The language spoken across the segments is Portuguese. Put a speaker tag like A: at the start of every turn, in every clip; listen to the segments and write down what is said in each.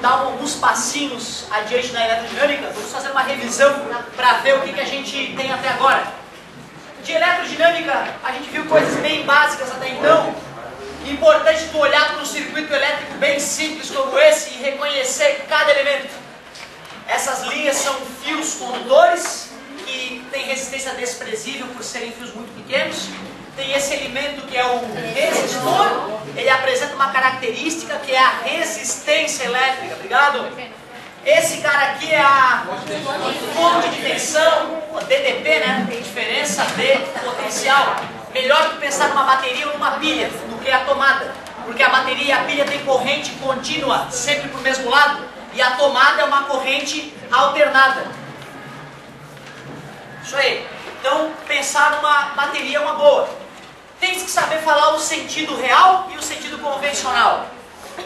A: dar alguns passinhos adiante na eletrodinâmica, vamos fazer uma revisão para ver o que a gente tem até agora. De eletrodinâmica, a gente viu coisas bem básicas até então. Importante tu olhar para um circuito elétrico bem simples como esse e reconhecer cada elemento. Essas linhas são fios condutores que têm resistência desprezível por serem fios muito pequenos. Tem esse elemento que é o resistor, ele apresenta uma característica que é a resistência elétrica, obrigado? Esse cara aqui é a fonte de tensão, DDP, né? Diferença de potencial. Melhor que pensar numa bateria ou numa pilha do que a tomada, porque a bateria e a pilha têm corrente contínua, sempre para o mesmo lado, e a tomada é uma corrente alternada. Isso aí. Então, pensar numa bateria é uma boa. Tem que saber falar o sentido real e o sentido convencional.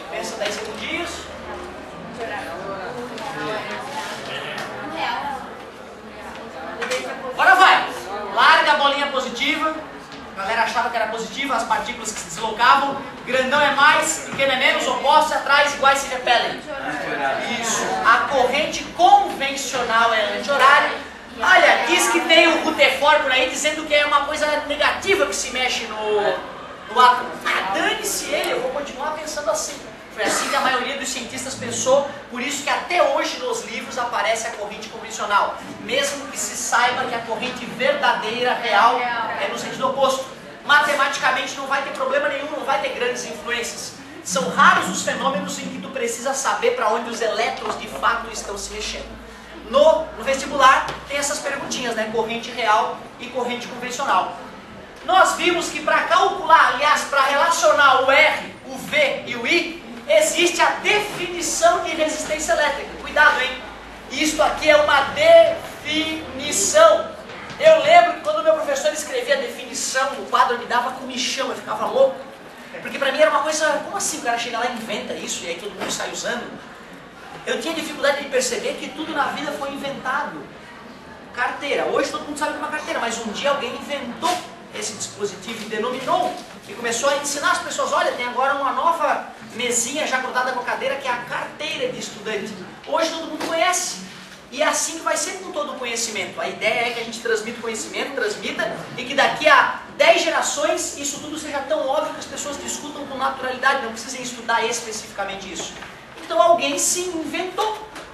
A: Pensa 10 segundinhos. Agora vai. Larga a bolinha positiva. A galera achava que era positiva, as partículas que se deslocavam. Grandão é mais, pequeno é menos, opostos atrás, iguais se repelem. Isso. A corrente convencional é anti-horária. Olha, diz que tem o Rutherford por aí dizendo que é uma coisa negativa que se mexe no átomo. Ah, dane-se ele, eu vou continuar pensando assim. Foi assim que a maioria dos cientistas pensou, por isso que até hoje nos livros aparece a corrente convencional. Mesmo que se saiba que a corrente verdadeira, real, é no sentido oposto. Matematicamente não vai ter problema nenhum, não vai ter grandes influências. São raros os fenômenos em que tu precisa saber para onde os elétrons de fato estão se mexendo. No vestibular tem essas perguntinhas, né? Corrente real e corrente convencional. Nós vimos que para calcular, aliás, para relacionar o R, o V e o I, existe a definição de resistência elétrica. Cuidado, hein? Isto aqui é uma definição. Eu lembro que quando o meu professor escrevia a definição no quadro, me dava comichão, eu ficava louco. Porque para mim era uma coisa, como assim o cara chega lá e inventa isso e aí todo mundo sai usando? Eu tinha dificuldade de perceber que tudo na vida foi inventado. Carteira. Hoje todo mundo sabe que é uma carteira, mas um dia alguém inventou esse dispositivo e denominou e começou a ensinar as pessoas. Olha, tem agora uma nova mesinha já grudada com a cadeira que é a carteira de estudante. Hoje todo mundo conhece. E é assim que vai ser com todo o conhecimento. A ideia é que a gente transmita o conhecimento, transmita, e que daqui a 10 gerações isso tudo seja tão óbvio que as pessoas discutam com naturalidade, não precisem estudar especificamente isso. Então alguém se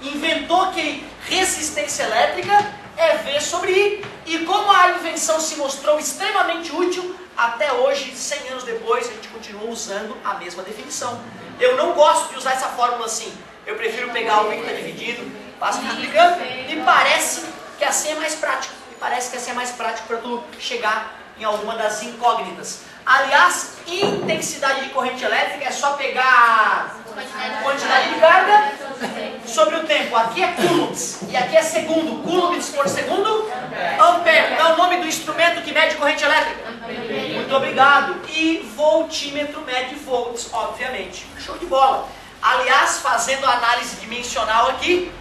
A: inventou que resistência elétrica é V sobre I. E como a invenção se mostrou extremamente útil, até hoje, 100 anos depois, a gente continua usando a mesma definição. Eu não gosto de usar essa fórmula assim. Eu prefiro pegar o que está dividido, passo multiplicando, e parece que assim é mais prático. Parece que assim é mais prático para tu chegar em alguma das incógnitas. Aliás, intensidade de corrente elétrica é só pegar quantidade de carga sobre o tempo. Aqui é coulombs e aqui é segundo. Coulombs por segundo, ampere. É o nome do instrumento que mede corrente elétrica. Muito obrigado. E voltímetro mede volts, obviamente. Show de bola. Aliás, fazendo a análise dimensional aqui,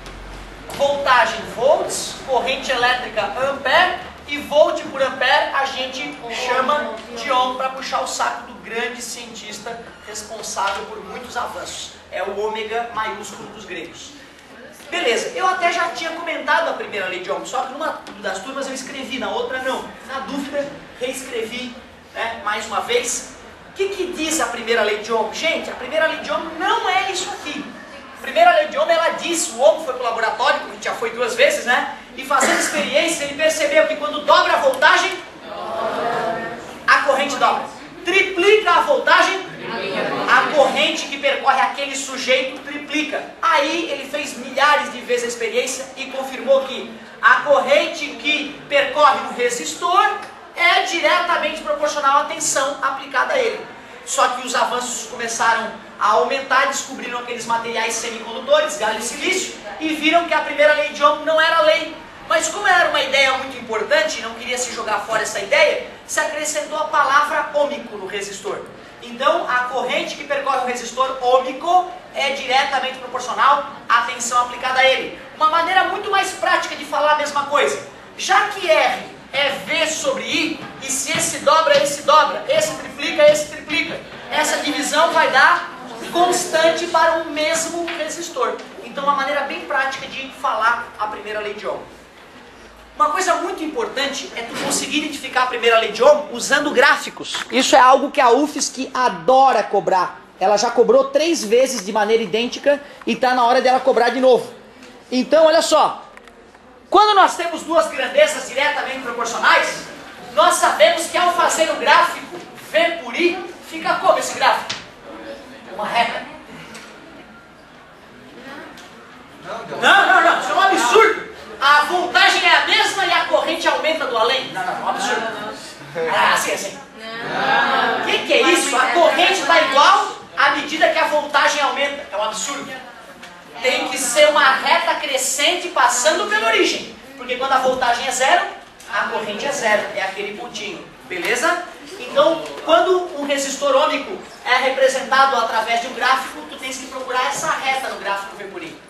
A: voltagem volts, corrente elétrica ampere, e volt por ampere a gente chama de ohm para puxar o saco do grande cientista responsável por muitos avanços. É o ômega maiúsculo dos gregos. Beleza, eu até já tinha comentado a primeira lei de Ohm, só que numa das turmas eu escrevi, na outra não. Na dúvida, reescrevi, né, mais uma vez. O que diz a primeira lei de Ohm? Gente, a primeira lei de Ohm não é isso aqui. A primeira lei de Ohm, ela diz, o Ohm foi para o laboratório, como a gente já foi 2 vezes, né? E fazendo experiência, ele percebeu que quando dobra a voltagem, a corrente dobra. Triplica a voltagem, a corrente que percorre aquele sujeito triplica. Aí ele fez milhares de vezes a experiência e confirmou que a corrente que percorre o resistor é diretamente proporcional à tensão aplicada a ele. Só que os avanços começaram a aumentar, descobriram aqueles materiais semicondutores, galho e silício, e viram que a primeira lei de Ohm não era lei. Mas como era uma ideia muito importante, e não queria se jogar fora essa ideia, se acrescentou a palavra ômico no resistor. Então, a corrente que percorre o resistor ômico é diretamente proporcional à tensão aplicada a ele. Uma maneira muito mais prática de falar a mesma coisa. Já que R é V sobre I, e se esse dobra, esse triplica, essa divisão vai dar constante para o mesmo resistor. resistor. Então, uma maneira bem prática de falar a primeira lei de Ohm. Uma coisa muito importante é tu conseguir identificar a primeira lei de Ohm usando gráficos. Isso é algo que a UFSC adora cobrar. Ela já cobrou 3 vezes de maneira idêntica e está na hora dela cobrar de novo. Então, olha só. Quando nós temos duas grandezas diretamente proporcionais, nós sabemos que ao fazer o gráfico V por I, fica como esse gráfico? Uma reta. Não, isso é um absurdo. A voltagem é a mesma e a corrente aumenta do além. Não, é um absurdo. Assim. O que é isso? A corrente está igual à medida que a voltagem aumenta. É um absurdo. Tem que ser uma reta crescente passando pela origem. Porque quando a voltagem é zero, a corrente é zero. É aquele pontinho. Beleza? Então, quando um resistor ômico é representado através de um gráfico, tu tens que procurar essa reta no gráfico V por I.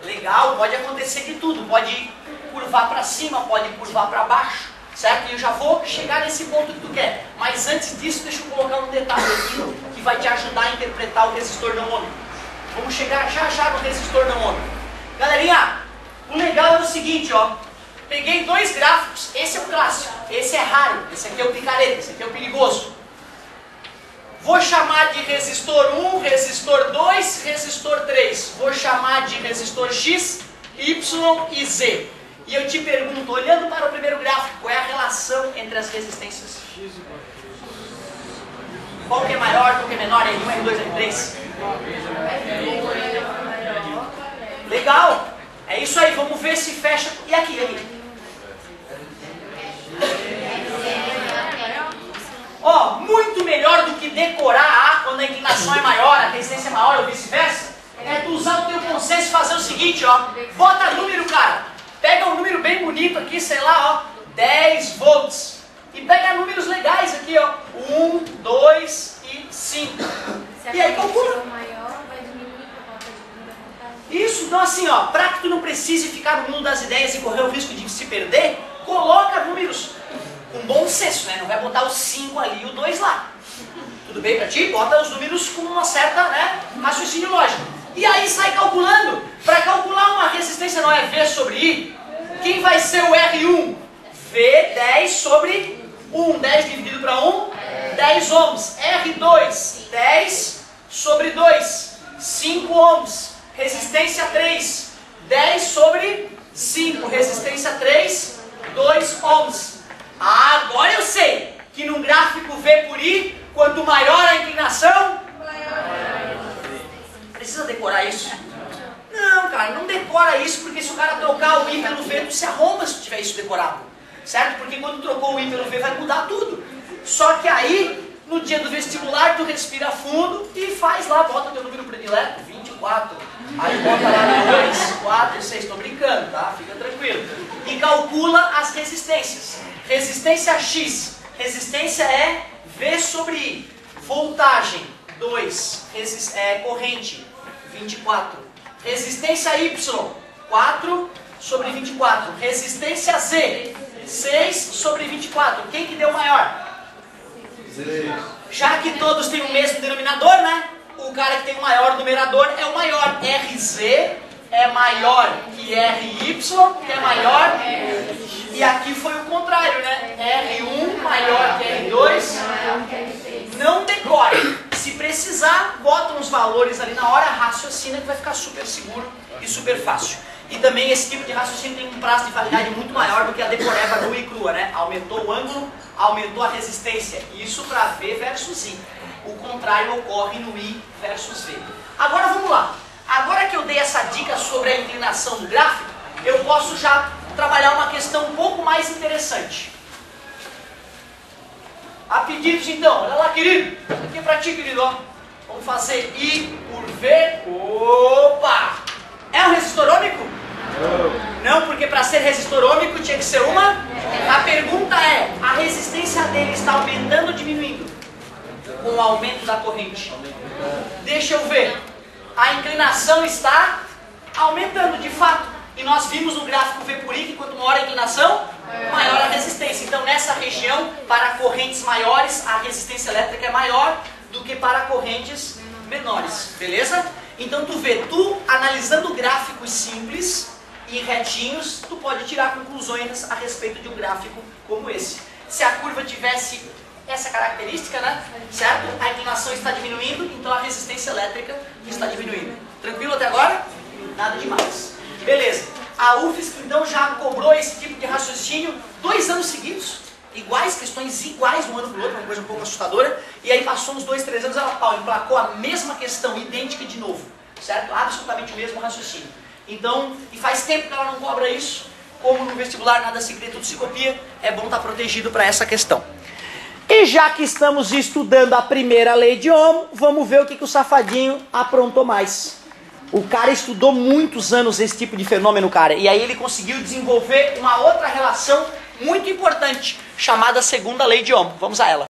A: Legal, pode acontecer de tudo. Pode curvar para cima, pode curvar para baixo. Certo? E eu já vou chegar nesse ponto que tu quer. Mas antes disso, deixa eu colocar um detalhe aqui que vai te ajudar a interpretar o resistor não ômico. Vamos chegar já no resistor não ômico. Galerinha, o legal é o seguinte, ó. Peguei 2 gráficos. Esse é o clássico. Esse é raro. Esse aqui é o picareta. Esse aqui é o perigoso. Vou chamar de resistor 1, resistor 2, resistor 3. Vou chamar de resistor X, Y e Z. E eu te pergunto, olhando para o primeiro gráfico, qual é a relação entre as resistências? Qual que é maior, qual que é menor? R1, R2, R3? Legal! É isso aí, vamos ver se fecha. E aqui? Ó, muito melhor do que decorar A quando a inclinação é maior, a resistência é maior ou vice-versa, é tu usar o teu consenso e fazer o seguinte, ó. Bota número, cara. Pega um número bem bonito aqui, sei lá, ó. 10 volts. E pega números legais aqui, ó. 1, 2 e 5. E aí calcula. Isso, então assim, ó, para que tu não precise ficar no mundo das ideias e correr o risco de se perder, coloca números com bom senso, né? Não vai botar o 5 ali e o 2 lá. Tudo bem pra ti? Bota os números com uma certa, né, raciocínio lógico. E aí sai calculando. Para calcular uma resistência não é V sobre I, quem vai ser o R1? V10 sobre 1. 10 dividido para 1, 10 ohms. R2, 10 sobre 2, 5 ohms. Resistência 3, 10 sobre 5. Resistência 3, 2 ohms. Agora eu sei que num gráfico V por I, quanto maior a inclinação, precisa decorar isso? Não, cara, não decora isso, porque se o cara trocar o I pelo V, tu se arromba se tu tiver isso decorado. Certo? Porque quando trocou o I pelo V vai mudar tudo. Só que aí, no dia do vestibular, tu respira fundo e faz lá, bota teu número predileto, 24. Aí bota lá 2, 4, 6, tô brincando, tá? Fica tranquilo. E calcula as resistências. Resistência X, resistência é V sobre I. Voltagem, 2. Corrente, 24. Resistência Y, 4 sobre 24. Resistência Z, 6 sobre 24. Quem que deu maior? Já que todos têm o mesmo denominador, né? O cara que tem o maior numerador é o maior. RZ é maior que RY, que é maior. E aqui foi o contrário, né? R1 maior que R2. Não decore. Se precisar, bota uns valores ali na hora, raciocina que vai ficar super seguro e super fácil. E também esse tipo de raciocínio tem um prazo de validade muito maior do que a decoreba nua e crua, né? Aumentou o ângulo, aumentou a resistência. Isso para V versus I. O contrário ocorre no I versus V. Agora vamos lá. Agora que eu dei essa dica sobre a inclinação do gráfico, eu posso já trabalhar uma questão um pouco mais interessante. A pedidos então, olha lá querido, aqui é pra ti querido, ó. Vamos fazer I por V. Opa! É um resistor ômico? Não, porque para ser resistor ômico tinha que ser uma. A pergunta é, a resistência dele está aumentando ou diminuindo? Com o aumento da corrente. Deixa eu ver. A inclinação está aumentando de fato. E nós vimos no gráfico V por I que quanto maior a inclinação, maior a resistência. Então nessa região, para correntes maiores, a resistência elétrica é maior do que para correntes menores, beleza? Então tu vê, tu analisando gráficos simples e retinhos, tu pode tirar conclusões a respeito de um gráfico como esse. Se a curva tivesse essa característica, né? Certo? A inclinação está diminuindo, então a resistência elétrica está diminuindo. Tranquilo até agora? Nada demais. Beleza. A UFSC então já cobrou esse tipo de raciocínio 2 anos seguidos, iguais, questões iguais um ano para o outro, uma coisa um pouco assustadora, e aí passou uns 2, 3 anos, ela emplacou a mesma questão, idêntica de novo, certo? Absolutamente o mesmo raciocínio. Então, e faz tempo que ela não cobra isso, como no vestibular nada se cria, tudo se copia, é bom estar protegido para essa questão. E já que estamos estudando a primeira lei de Ohm, vamos ver o que o safadinho aprontou mais. O cara estudou muitos anos esse tipo de fenômeno, cara, e aí ele conseguiu desenvolver uma outra relação muito importante, chamada segunda lei de Ohm. Vamos a ela.